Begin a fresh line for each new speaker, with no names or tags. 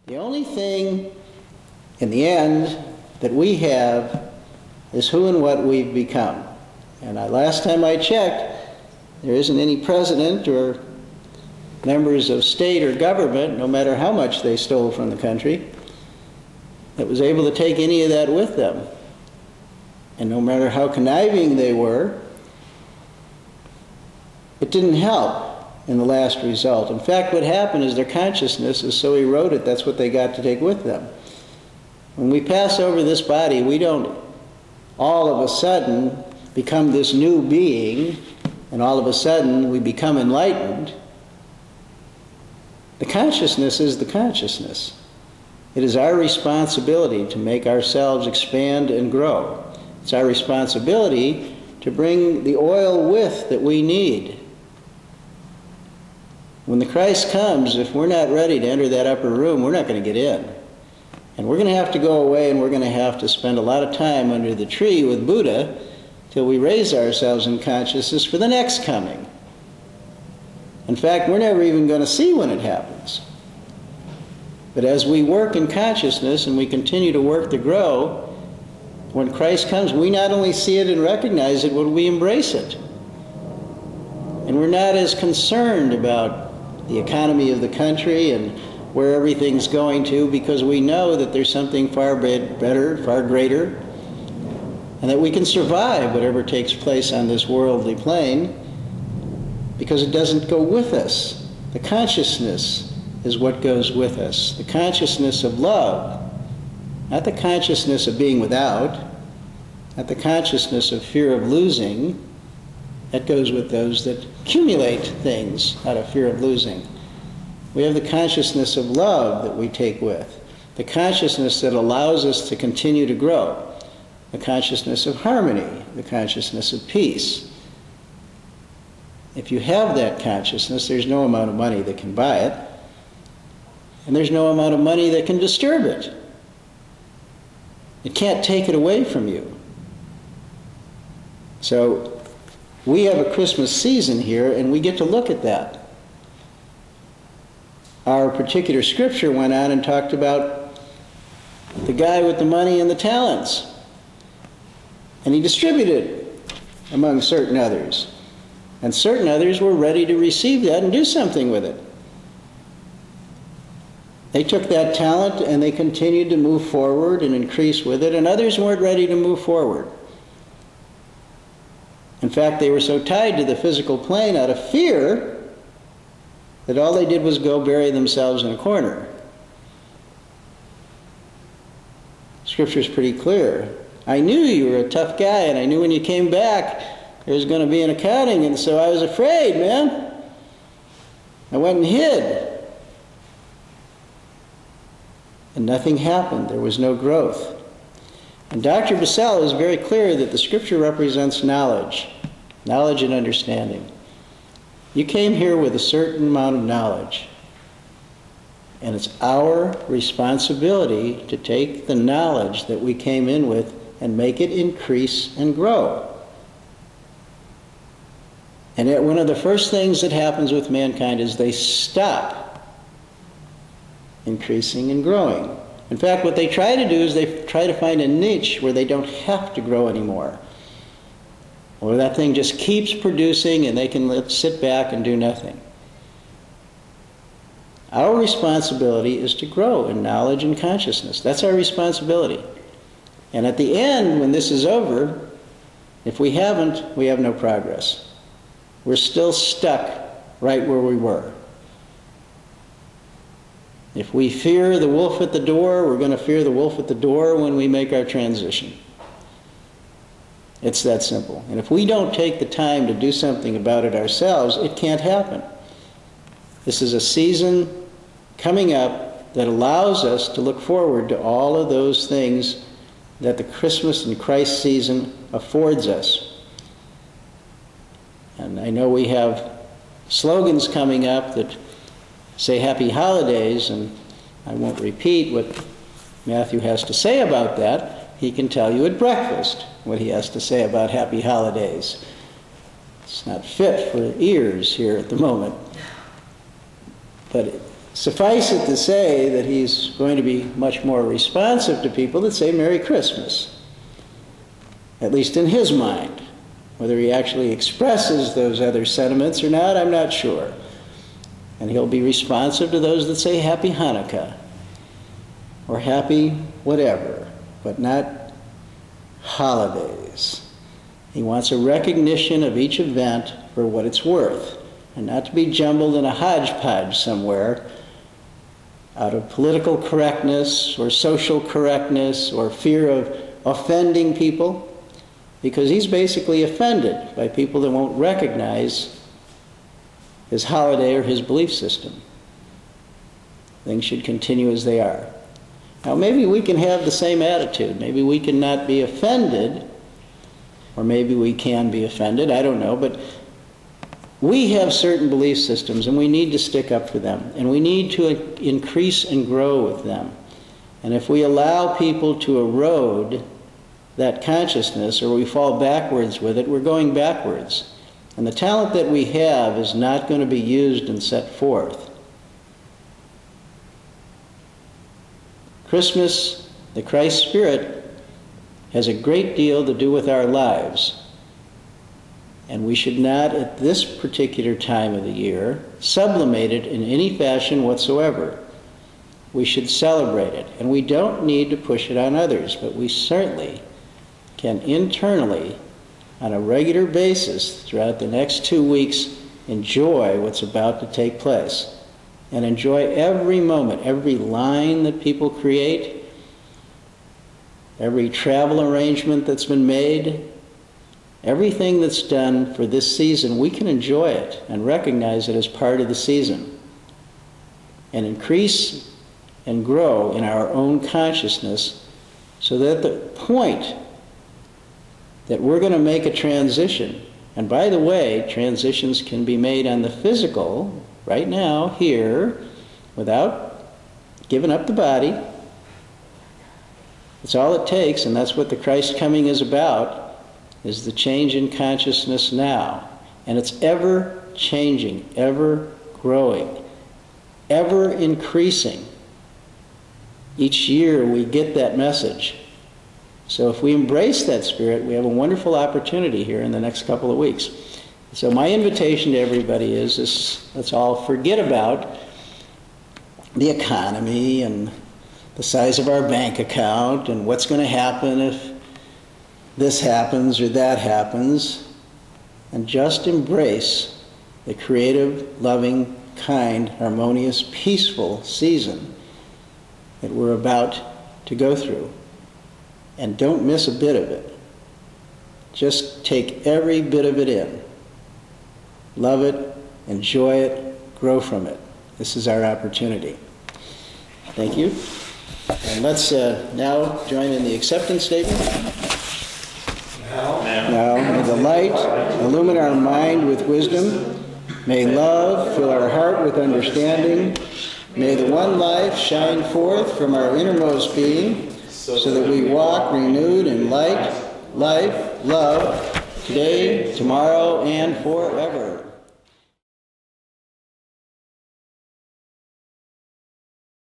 The only thing in the end that we have is who and what we've become. And last time I checked, there isn't any president or members of state or government, no matter how much they stole from the country, that was able to take any of that with them. And no matter how conniving they were, it didn't help in the last result. In fact, what happened is their consciousness is so eroded, that's what they got to take with them. When we pass over this body, we don't all of a sudden become this new being, and all of a sudden we become enlightened. The consciousness is the consciousness. It is our responsibility to make ourselves expand and grow. It's our responsibility to bring the oil with that we need. When the Christ comes, if we're not ready to enter that upper room, we're not going to get in. And we're going to have to go away, and we're going to have to spend a lot of time under the tree with Buddha till we raise ourselves in consciousness for the next coming. In fact, we're never even going to see when it happens. But as we work in consciousness and we continue to work to grow, when Christ comes, we not only see it and recognize it, but we embrace it. And we're not as concerned about the economy of the country and where everything's going to, because we know that there's something far better, far greater, and that we can survive whatever takes place on this worldly plane, because it doesn't go with us. The consciousness is what goes with us. The consciousness of love, not the consciousness of being without, not the consciousness of fear of losing. That goes with those that accumulate things out of fear of losing. We have the consciousness of love that we take with, the consciousness that allows us to continue to grow, the consciousness of harmony, the consciousness of peace. If you have that consciousness, there's no amount of money that can buy it, and there's no amount of money that can disturb it. It can't take it away from you. So we have a Christmas season here, and we get to look at that. Our particular scripture went on and talked about the guy with the money and the talents. And he distributed among certain others. And certain others were ready to receive that and do something with it. They took that talent and they continued to move forward and increase with it, and others weren't ready to move forward. In fact, they were so tied to the physical plane out of fear that all they did was go bury themselves in a corner. Scripture's pretty clear. I knew you were a tough guy, and I knew when you came back there was going to be an accounting, and so I was afraid, man. I went and hid. And nothing happened. There was no growth. And Dr. Bassell is very clear that the Scripture represents knowledge and understanding. You came here with a certain amount of knowledge, and it's our responsibility to take the knowledge that we came in with and make it increase and grow. And yet one of the first things that happens with mankind is they stop increasing and growing. In fact, what they try to do is they try to find a niche where they don't have to grow anymore, or that thing just keeps producing and they can sit back and do nothing. Our responsibility is to grow in knowledge and consciousness. That's our responsibility. And at the end, when this is over, if we haven't, we have no progress. We're still stuck right where we were. If we fear the wolf at the door, we're going to fear the wolf at the door when we make our transition. It's that simple. And if we don't take the time to do something about it ourselves, it can't happen. This is a season coming up that allows us to look forward to all of those things that the Christmas and Christ season affords us. And I know we have slogans coming up that say Happy Holidays, and I won't repeat what Matthew has to say about that. He can tell you at breakfast what he has to say about Happy Holidays. It's not fit for ears here at the moment. But Suffice it to say that he's going to be much more responsive to people that say Merry Christmas, at least in his mind. Whether he actually expresses those other sentiments or not, I'm not sure. And he'll be responsive to those that say Happy Hanukkah or Happy whatever, but not holidays. He wants a recognition of each event for what it's worth, and not to be jumbled in a hodgepodge somewhere out of political correctness or social correctness or fear of offending people, because he's basically offended by people that won't recognize his holiday or his belief system. Things should continue as they are. Now, maybe we can have the same attitude. Maybe we can not be offended, or maybe we can be offended, I don't know, but we have certain belief systems and we need to stick up for them, and we need to increase and grow with them. And if we allow people to erode that consciousness, or we fall backwards with it, we're going backwards. And the talent that we have is not going to be used and set forth. Christmas, the Christ spirit, has a great deal to do with our lives. And we should not, at this particular time of the year, sublimate it in any fashion whatsoever. We should celebrate it. And we don't need to push it on others, but we certainly can internally, on a regular basis, throughout the next 2 weeks, enjoy what's about to take place. And enjoy every moment, every line that people create, every travel arrangement that's been made, everything that's done for this season. We can enjoy it and recognize it as part of the season, and increase and grow in our own consciousness, so that at the point that we're going to make a transition, and by the way, transitions can be made on the physical, right now, here, without giving up the body. It's all it takes, and that's what the Christ coming is about, is the change in consciousness now. And it's ever changing, ever growing, ever increasing. Each year we get that message. So if we embrace that spirit, we have a wonderful opportunity here in the next couple of weeks. So my invitation to everybody is let's all forget about the economy and the size of our bank account and what's going to happen if this happens or that happens, and just embrace the creative, loving, kind, harmonious, peaceful season that we're about to go through. And don't miss a bit of it. Just take every bit of it in. Love it, enjoy it, grow from it. This is our opportunity. Thank you. And let's now join in the acceptance statement. Now, may the light illumine our mind with wisdom. May love fill our heart with understanding. May the one life shine forth from our innermost being, so that we walk renewed in light, life, love, today, tomorrow, and forever.